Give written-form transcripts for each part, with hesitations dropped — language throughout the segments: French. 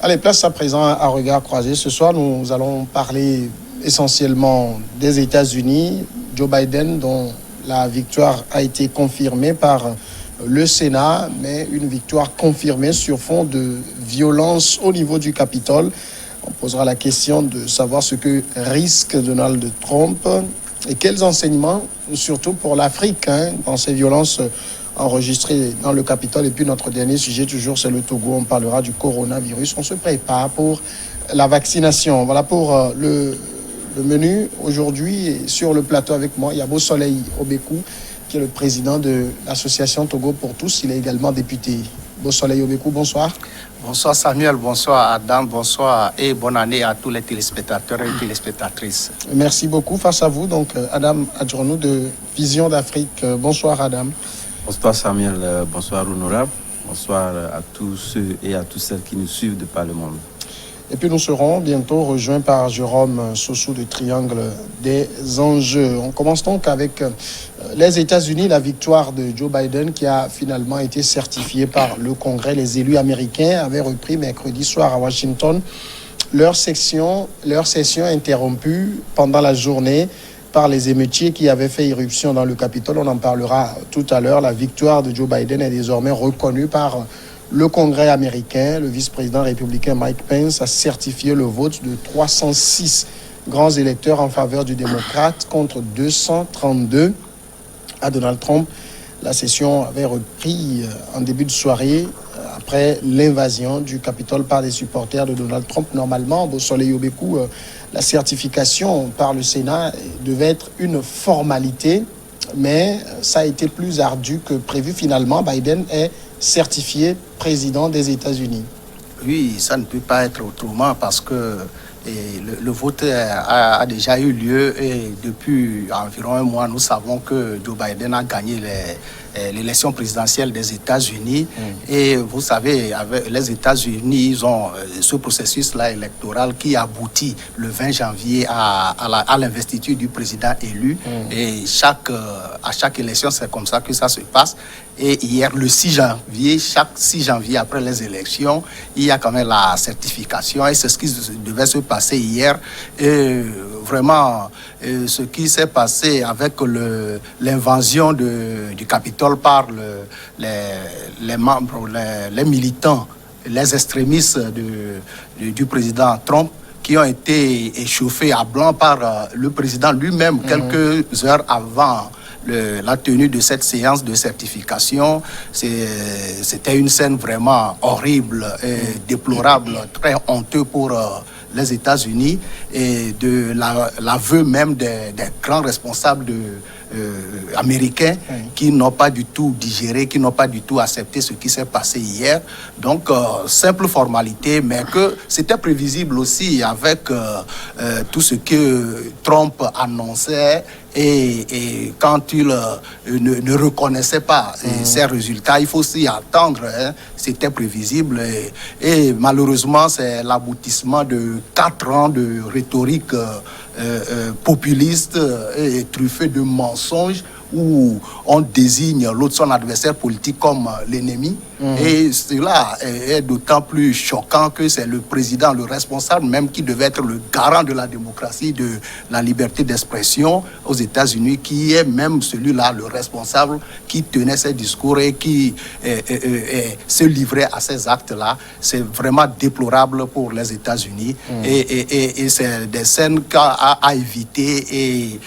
Allez, place à présent à regard croisé. Ce soir, nous allons parler essentiellement des États-Unis. Joe Biden, dont la victoire a été confirmée par le Sénat, mais une victoire confirmée sur fond de violence au niveau du Capitole. On posera la question de savoir ce que risque Donald Trump et quels enseignements, surtout pour l'Afrique, dans ces violences enregistrées dans le Capitole. Et puis notre dernier sujet, toujours, c'est le Togo. On parlera du coronavirus. On se prépare pour la vaccination. Voilà pour le menu. Aujourd'hui, et sur le plateau avec moi, il y a Beau Soleil Obekou, qui est le président de l'association Togo pour tous. Il est également député. Beau Soleil Obekou, bonsoir. Bonsoir Samuel, bonsoir Adam, bonsoir et bonne année à tous les téléspectateurs et téléspectatrices. Merci beaucoup. Face à vous, donc Adam Adjornou de Vision d'Afrique. Bonsoir Adam. Bonsoir Samuel, bonsoir honorable, bonsoir à tous ceux et à toutes celles qui nous suivent de par le monde. Et puis nous serons bientôt rejoints par Jérôme Sossou de Triangle des Enjeux. On commence donc avec les États-Unis, la victoire de Joe Biden qui a finalement été certifiée par le Congrès. Les élus américains avaient repris mercredi soir à Washington leur session interrompue pendant la journée par les émeutiers qui avaient fait irruption dans le Capitole. On en parlera tout à l'heure. La victoire de Joe Biden est désormais reconnue par le Congrès américain. Le vice-président républicain Mike Pence a certifié le vote de 306 grands électeurs en faveur du démocrate contre 232 à Donald Trump. La session avait repris en début de soirée après l'invasion du Capitole par des supporters de Donald Trump. Normalement, Beau Soleil Obekou, la certification par le Sénat devait être une formalité, mais ça a été plus ardu que prévu. Finalement, Biden est certifié président des États-Unis. Oui, ça ne peut pas être autrement parce que le vote a déjà eu lieu et depuis environ un mois, nous savons que Joe Biden a gagné l'élection présidentielle des États-Unis. Et vous savez, avec les États-Unis, ils ont ce processus-là électoral qui aboutit le 20 janvier à l'investiture du président élu. Et à chaque élection, c'est comme ça que ça se passe. Et hier, le 6 janvier, chaque 6 janvier après les élections, il y a quand même la certification. Et c'est ce qui devait se passer hier. Et vraiment, ce qui s'est passé avec l'invasion du Capitole par les membres, les militants, les extrémistes du président Trump, qui ont été échauffés à blanc par le président lui-même quelques heures avant la tenue de cette séance de certification. C'était une scène vraiment horrible et déplorable, très honteux pour les États-Unis et de l'aveu même des grands responsables américains qui n'ont pas du tout digéré, qui n'ont pas du tout accepté ce qui s'est passé hier. Donc, simple formalité, mais que c'était prévisible aussi avec tout ce que Trump annonçait. Et quand il ne reconnaissait pas ces résultats, il faut s'y attendre. C'était prévisible. Et malheureusement, c'est l'aboutissement de 4 ans de rhétorique populiste et truffée de mensonges où on désigne son adversaire politique comme l'ennemi. Et cela est d'autant plus choquant que c'est le président, le responsable même, qui devait être le garant de la démocratie, de la liberté d'expression aux États-Unis, qui est même celui-là, le responsable, qui tenait ces discours et qui se livrait à ces actes-là. C'est vraiment déplorable pour les États-Unis. Et c'est des scènes à éviter. Et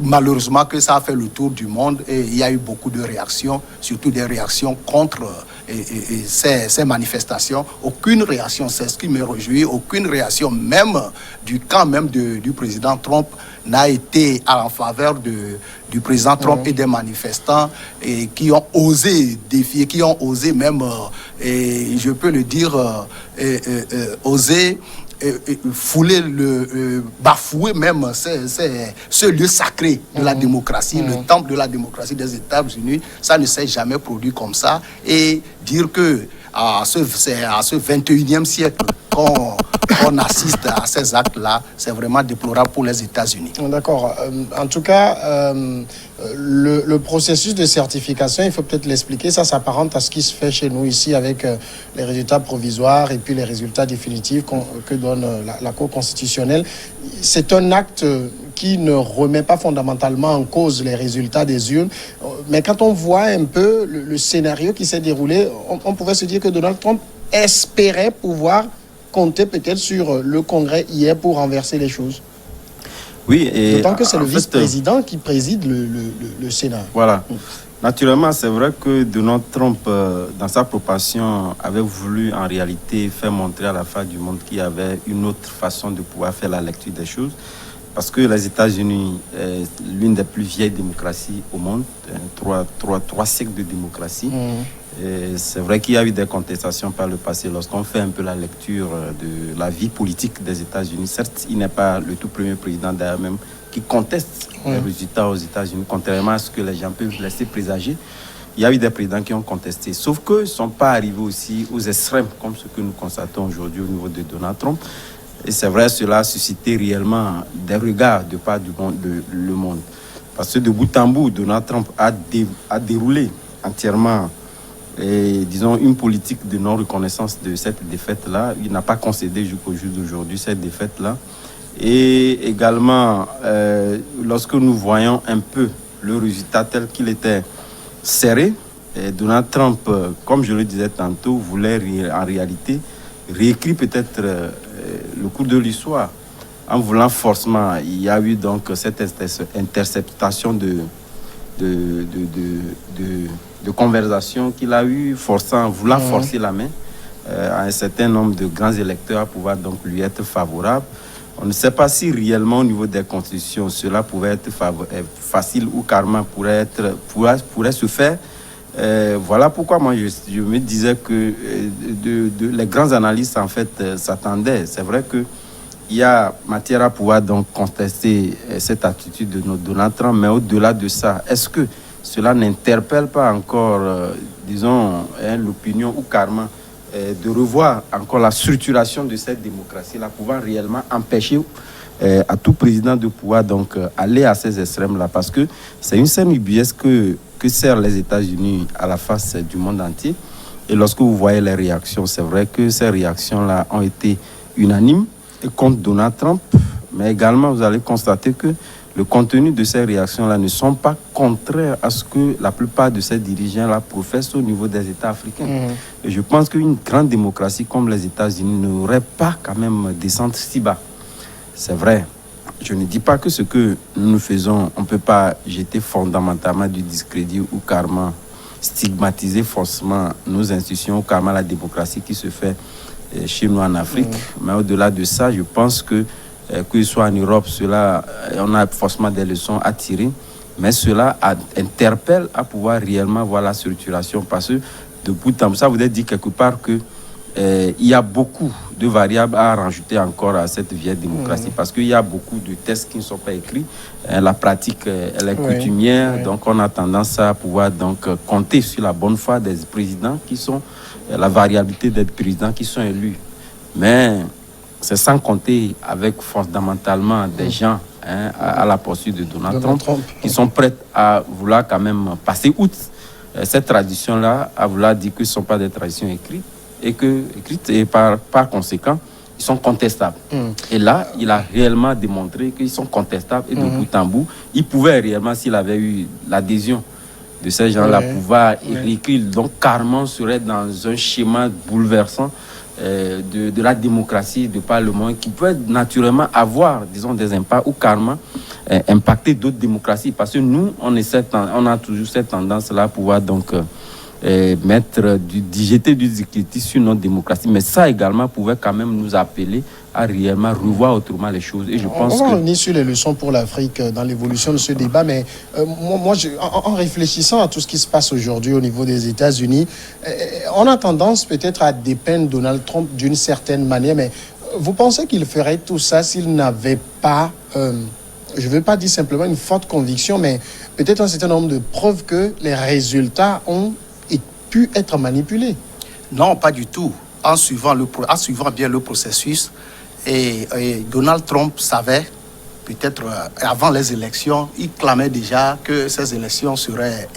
malheureusement que ça a fait le tour du monde et il y a eu beaucoup de réactions, surtout des réactions contre ces manifestations. Aucune réaction, c'est ce qui me réjouit, aucune réaction même du camp même du président Trump n'a été en faveur du président Trump et des manifestants et qui ont osé défier, qui ont osé même, et je peux le dire, oser fouler, bafouer même ce lieu sacré de la démocratie, le temple de la démocratie des États-Unis. Ça ne s'est jamais produit comme ça. Et dire que c'est à ce 21e siècle qu'on on assiste à ces actes-là, c'est vraiment déplorable pour les États-Unis. D'accord. En tout cas, le processus de certification, il faut peut-être l'expliquer, ça s'apparente à ce qui se fait chez nous ici avec les résultats provisoires et puis les résultats définitifs que donne la Cour constitutionnelle. C'est un acte qui ne remet pas fondamentalement en cause les résultats des urnes. Mais quand on voit un peu le scénario qui s'est déroulé, on pouvait se dire que Donald Trump espérait pouvoir compter peut-être sur le Congrès hier pour renverser les choses. Oui, et d'autant que c'est le vice-président qui préside le Sénat. Voilà. Naturellement, c'est vrai que Donald Trump, dans sa proposition, avait voulu en réalité faire montrer à la face du monde qu'il y avait une autre façon de pouvoir faire la lecture des choses. Parce que les États-Unis, l'une des plus vieilles démocraties au monde, trois siècles de démocratie. C'est vrai qu'il y a eu des contestations par le passé. Lorsqu'on fait un peu la lecture de la vie politique des États-Unis, certes, il n'est pas le tout premier président d'ailleurs même qui conteste les résultats aux États-Unis, contrairement à ce que les gens peuvent laisser présager. Il y a eu des présidents qui ont contesté, sauf qu'ils ne sont pas arrivés aussi aux extrêmes, comme ce que nous constatons aujourd'hui au niveau de Donald Trump. Et c'est vrai, cela a suscité réellement des regards de part du monde, le monde. Parce que de bout en bout, Donald Trump a déroulé entièrement, disons, une politique de non-reconnaissance de cette défaite-là. Il n'a pas concédé jusqu'au jour d'aujourd'hui cette défaite-là. Et également, lorsque nous voyons un peu le résultat tel qu'il était serré, Donald Trump, comme je le disais tantôt, voulait en réalité réécrire peut-être le cours de l'histoire. En voulant forcément, il y a eu donc cette interceptation de conversation qu'il a eu, voulant forcer la main à un certain nombre de grands électeurs à pouvoir donc lui être favorable. On ne sait pas si réellement au niveau des constitutions cela pouvait être facile ou carrément pourrait se faire. Voilà pourquoi moi je me disais que les grands analystes en fait s'attendaient. C'est vrai que il y a matière à pouvoir donc contester cette attitude de Donald Trump, mais au-delà de ça, est-ce que cela n'interpelle pas encore, disons, l'opinion ou carrément de revoir encore la structuration de cette démocratie-là, pouvoir réellement empêcher à tout président de pouvoir donc aller à ces extrêmes-là, parce que c'est une scène ubuesque que servent les États-Unis à la face du monde entier. Et lorsque vous voyez les réactions, c'est vrai que ces réactions-là ont été unanimes et contre Donald Trump, mais également vous allez constater que le contenu de ces réactions-là ne sont pas contraires à ce que la plupart de ces dirigeants-là professent au niveau des États africains. Et je pense qu'une grande démocratie comme les États-Unis n'aurait pas quand même descendre si bas. C'est vrai. Je ne dis pas que ce que nous faisons, on ne peut pas jeter fondamentalement du discrédit ou carrément stigmatiser forcément nos institutions ou carrément la démocratie qui se fait chez nous en Afrique. Mais au-delà de ça, je pense que ce soit en Europe, cela, on a forcément des leçons à tirer, mais cela interpelle à pouvoir réellement voir la structuration, parce que de bout en bout, ça voudrait dire quelque part que il y a beaucoup de variables à rajouter encore à cette vieille démocratie, parce qu'il y a beaucoup de tests qui ne sont pas écrits. La pratique, elle est coutumière, donc on a tendance à pouvoir donc compter sur la bonne foi des présidents qui sont, la variabilité des présidents qui sont élus. Mais c'est sans compter avec fondamentalement des gens à la poursuite de Donald Trump qui sont prêts à vouloir quand même passer outre cette tradition-là, à vouloir dire que ce ne sont pas des traditions écrites et par conséquent, ils sont contestables. Et là, il a réellement démontré qu'ils sont contestables et de bout en bout, il pouvait réellement, s'il avait eu l'adhésion de ces gens-là, pouvoir réécrire. Donc, carrément, serait dans un schéma bouleversant de la démocratie, de par le monde, qui peut naturellement avoir, disons, des impacts ou carrément impacter d'autres démocraties. Parce que nous, on a toujours cette tendance-là à pouvoir donc jeter du discrédit sur notre démocratie. Mais ça également pouvait quand même nous appeler à réellement revoir autrement les choses. Et je pense on va revenir sur les leçons pour l'Afrique dans l'évolution de ce débat, mais en réfléchissant à tout ce qui se passe aujourd'hui au niveau des États-Unis, on a tendance peut-être à dépeindre Donald Trump d'une certaine manière, mais vous pensez qu'il ferait tout ça s'il n'avait pas, je ne veux pas dire simplement une forte conviction, mais peut-être un certain nombre de preuves que les résultats ont pu être manipulés? Non, pas du tout. En suivant bien le processus, Et Donald Trump savait, peut-être avant les élections, il clamait déjà que ces élections seraient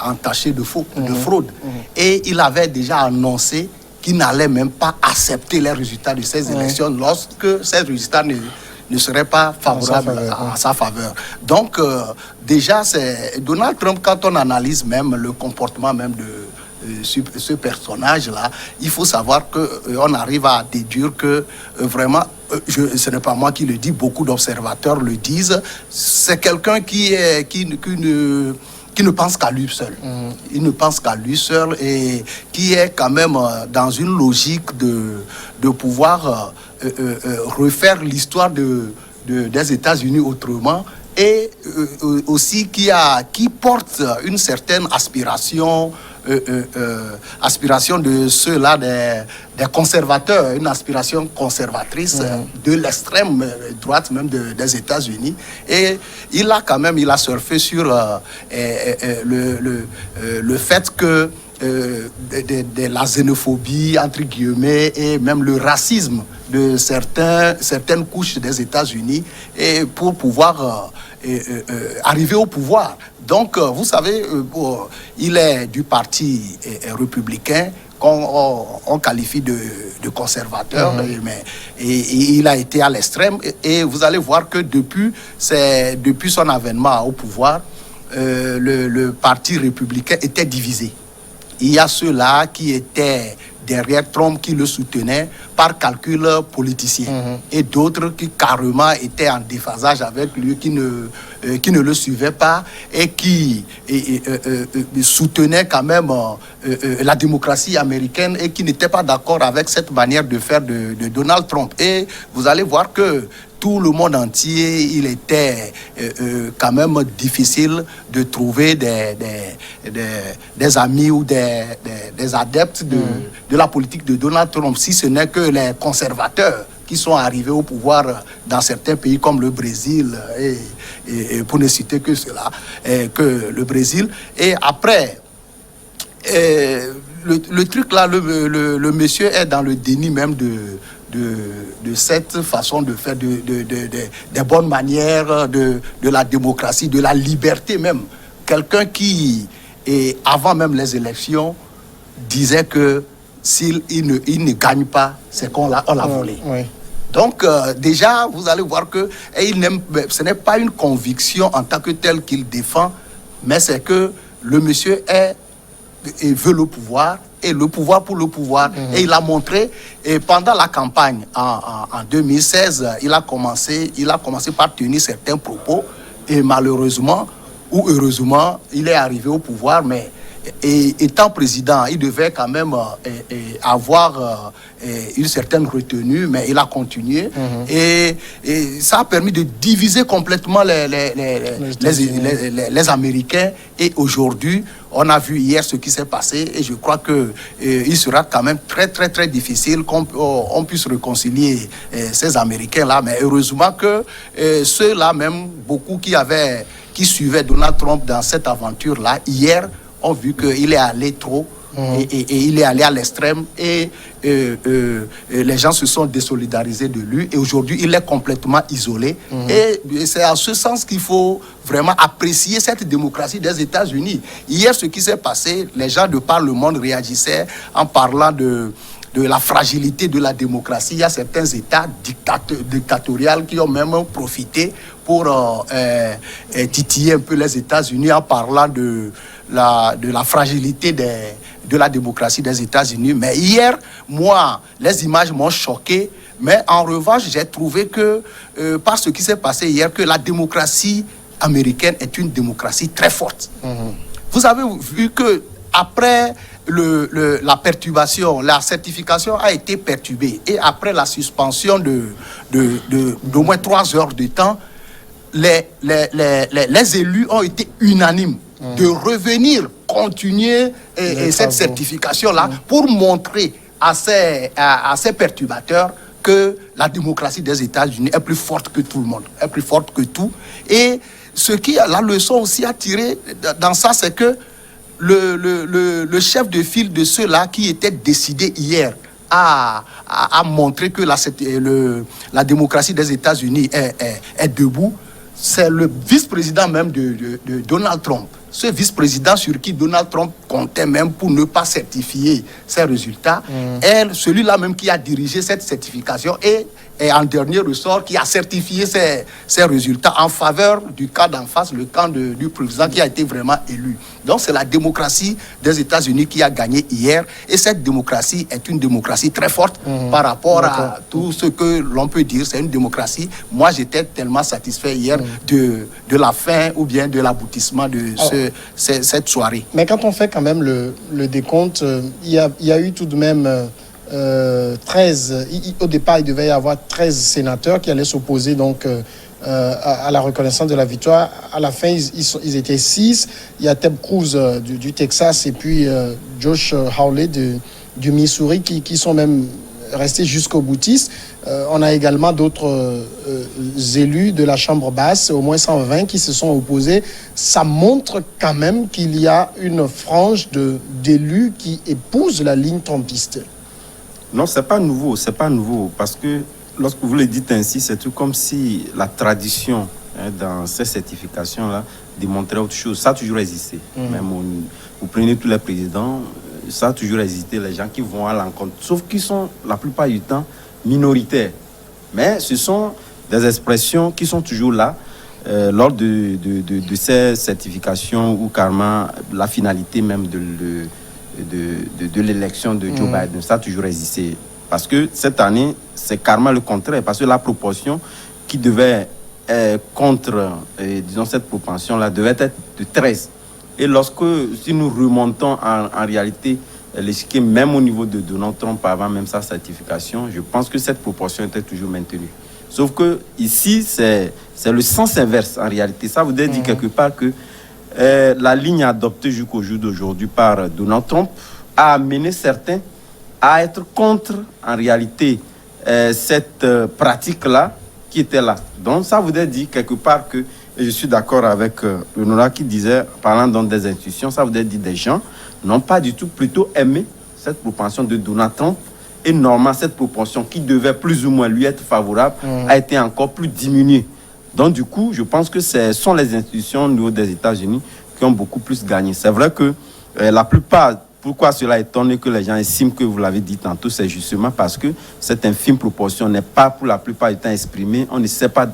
entachées de fraude. Et il avait déjà annoncé qu'il n'allait même pas accepter les résultats de ces élections lorsque ces résultats ne seraient pas favorables en sa faveur. Donc, déjà, c'est Donald Trump, quand on analyse même le comportement même de ce personnage-là, il faut savoir qu'on arrive à déduire que vraiment, ce n'est pas moi qui le dis, beaucoup d'observateurs le disent, c'est quelqu'un qui ne pense qu'à lui seul. Il ne pense qu'à lui seul et qui est quand même dans une logique de pouvoir refaire l'histoire des États-Unis autrement, et aussi qui porte une certaine aspiration de ceux-là, des conservateurs, une aspiration conservatrice de l'extrême droite même des États-Unis. Et il a surfé sur le fait que de la xénophobie, entre guillemets, et même le racisme de certaines couches des États-Unis, et pour pouvoir arriver au pouvoir. Donc, vous savez, il est du parti républicain qu'on qualifie de conservateur, et il a été à l'extrême. Et vous allez voir que depuis son avènement au pouvoir, le parti républicain était divisé. Il y a ceux-là qui étaient derrière Trump, qui le soutenaient par calcul politicien, et d'autres qui carrément étaient en déphasage avec lui, qui ne le suivaient pas et qui soutenaient quand même la démocratie américaine et qui n'étaient pas d'accord avec cette manière de faire de Donald Trump. Et vous allez voir que tout le monde entier, il était quand même difficile de trouver des amis ou des adeptes de la politique de Donald Trump, si ce n'est que les conservateurs qui sont arrivés au pouvoir dans certains pays comme le Brésil, et pour ne citer que cela, que le Brésil. Et après, le truc là, le monsieur est dans le déni même de cette façon de faire, des bonnes manières, de la démocratie, de la liberté même. Quelqu'un qui, avant même les élections, disait que s'il ne gagne pas, c'est qu'on l'a volé. Oui. Donc, déjà, vous allez voir que ce n'est pas une conviction en tant que telle qu'il défend, mais c'est que le monsieur veut le pouvoir, et le pouvoir pour le pouvoir. Et il a montré, et pendant la campagne en 2016, il a commencé par tenir certains propos, et malheureusement ou heureusement, il est arrivé au pouvoir, mais étant président, il devait quand même avoir une certaine retenue, mais il a continué. Et ça a permis de diviser complètement les Américains. Et aujourd'hui, on a vu hier ce qui s'est passé, et je crois qu'il sera quand même très, très, très difficile qu'on puisse réconcilier ces Américains-là. Mais heureusement que ceux-là, même beaucoup qui suivaient Donald Trump dans cette aventure-là, hier, ont vu qu'il est allé trop et il est allé à l'extrême, et les gens se sont désolidarisés de lui, et aujourd'hui il est complètement isolé. Et c'est en ce sens qu'il faut vraiment apprécier cette démocratie des États-Unis. Hier, ce qui s'est passé, les gens de par le monde réagissaient en parlant de la fragilité de la démocratie. Il y a certains États dictatoriaux qui ont même profité pour titiller un peu les États-Unis en parlant de la fragilité de la démocratie des États-Unis. Mais hier, moi, les images m'ont choqué. Mais en revanche, j'ai trouvé que, par ce qui s'est passé hier, que la démocratie américaine est une démocratie très forte. Vous avez vu que après la perturbation, la certification a été perturbée, et après la suspension d'au moins 3 heures de temps, les élus ont été unanimes de revenir continuer cette certification-là pour montrer à ces perturbateurs que la démocratie des États-Unis est plus forte que tout le monde, est plus forte que tout. Et la leçon aussi à tirer dans ça, c'est que le chef de file de ceux-là qui étaient décidés hier a montré que la démocratie des États-Unis est debout, c'est le vice-président même de Donald Trump. Ce vice-président sur qui Donald Trump comptait même pour ne pas certifier ses résultats, est celui-là même qui a dirigé cette certification et en dernier ressort qui a certifié ses résultats en faveur du camp d'en face, le camp du président qui a été vraiment élu. Donc c'est la démocratie des États-Unis qui a gagné hier et cette démocratie est une démocratie très forte par rapport à tout ce que l'on peut dire. C'est une démocratie. Moi j'étais tellement satisfait hier de la fin ou bien de l'aboutissement de cette soirée. Mais quand on fait quand même le décompte, il y a eu tout de même 13. Au départ, il devait y avoir 13 sénateurs qui allaient s'opposer donc à la reconnaissance de la victoire. À la fin, ils étaient 6. Il y a Ted Cruz du Texas et puis Josh Hawley du Missouri qui sont même restés jusqu'au boutiste. On a également d'autres élus de la Chambre basse, au moins 120, qui se sont opposés. Ça montre quand même qu'il y a une frange d'élus qui épousent la ligne trumpiste. Non, c'est pas nouveau, parce que lorsque vous le dites ainsi, c'est tout comme si la tradition dans ces certifications-là démontrait autre chose. Ça a toujours existé. Même vous prenez tous les présidents, ça a toujours existé, les gens qui vont à l'encontre, sauf qu'ils sont la plupart du temps minoritaires. Mais ce sont des expressions qui sont toujours là lors de ces certifications ou carrément la finalité même de l'élection de Joe Biden. Ça a toujours existé. Parce que cette année, c'est carrément le contraire. Parce que la proportion qui devait contre, disons, cette propension-là devait être de 13. Et si nous remontons en réalité l'échiquier, même au niveau de Donald Trump, avant même sa certification, je pense que cette proportion était toujours maintenue. Sauf que ici, c'est le sens inverse en réalité. Ça voudrait dire quelque part que la ligne adoptée jusqu'au jour d'aujourd'hui par Donald Trump a amené certains à être contre, en réalité, cette pratique-là qui était là. Donc, ça voudrait dire quelque part que, et je suis d'accord avec Honora qui disait, parlant donc des institutions, ça voudrait dire des gens n'ont pas du tout plutôt aimé cette propension de Donald Trump. Et normalement, cette proportion qui devait plus ou moins lui être favorable a été encore plus diminuée. Donc, du coup, je pense que ce sont les institutions au niveau des États-Unis qui ont beaucoup plus gagné. C'est vrai que la plupart, pourquoi cela étonne que les gens estiment que vous l'avez dit tantôt, c'est justement parce que cette infime proportion n'est pas pour la plupart du temps exprimée. On ne sait pas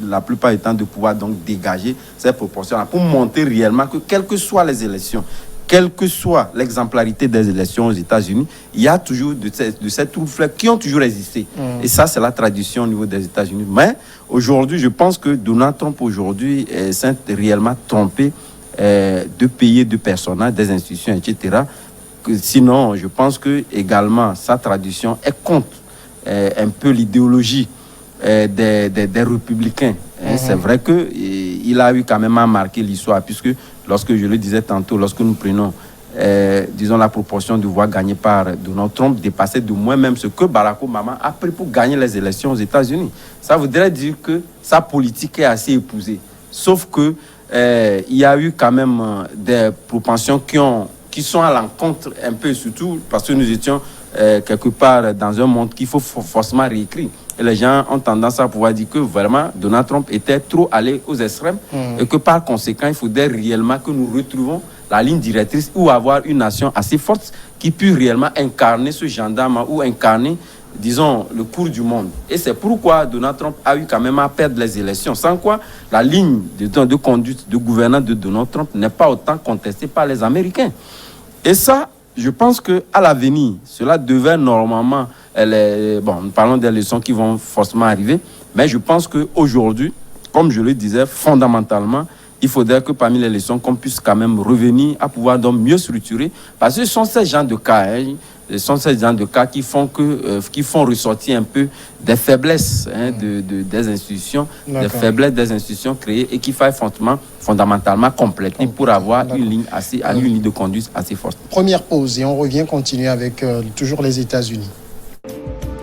la plupart du temps de pouvoir donc dégager cette proportion-là pour montrer réellement que quelles que soient les élections, quelle que soit l'exemplarité des élections aux États-Unis, il y a toujours de ces trous-flecs qui ont toujours existé. Et ça, c'est la tradition au niveau des États-Unis. Mais aujourd'hui, je pense que Donald Trump, aujourd'hui, s'est réellement trompé de pays, de personnages, des institutions, etc. Sinon, je pense que également, sa tradition est contre un peu l'idéologie des républicains. C'est vrai qu'il a eu quand même à marquer l'histoire, puisque lorsque je le disais tantôt, lorsque nous prenons, disons, la proportion de voix gagnées par Donald Trump dépassait de moins même ce que Barack Obama a pris pour gagner les élections aux États-Unis. Ça voudrait dire que sa politique est assez épousée. Sauf que il y a eu quand même des propensions qui sont à l'encontre un peu, surtout parce que nous étions quelque part dans un monde qu'il faut forcément réécrire. Et les gens ont tendance à pouvoir dire que vraiment Donald Trump était trop allé aux extrêmes et que par conséquent, il faudrait réellement que nous retrouvons la ligne directrice ou avoir une nation assez forte qui puisse réellement incarner ce gendarme ou incarner, disons, le cours du monde. Et c'est pourquoi Donald Trump a eu quand même à perdre les élections. Sans quoi, la ligne de conduite de gouvernance de Donald Trump n'est pas autant contestée par les Américains. Et ça, je pense qu'à l'avenir, cela devait normalement... nous parlons des leçons qui vont forcément arriver, mais je pense qu'aujourd'hui, comme je le disais, fondamentalement, il faudrait que parmi les leçons, qu'on puisse quand même revenir à pouvoir donc mieux structurer, parce que ce sont ces genres de cas, qui font ressortir un peu des faiblesses des institutions, des faiblesses des institutions créées et qu'il faille fondamentalement compléter pour avoir une ligne de conduite assez forte. Première pause et on revient continuer avec toujours les États-Unis.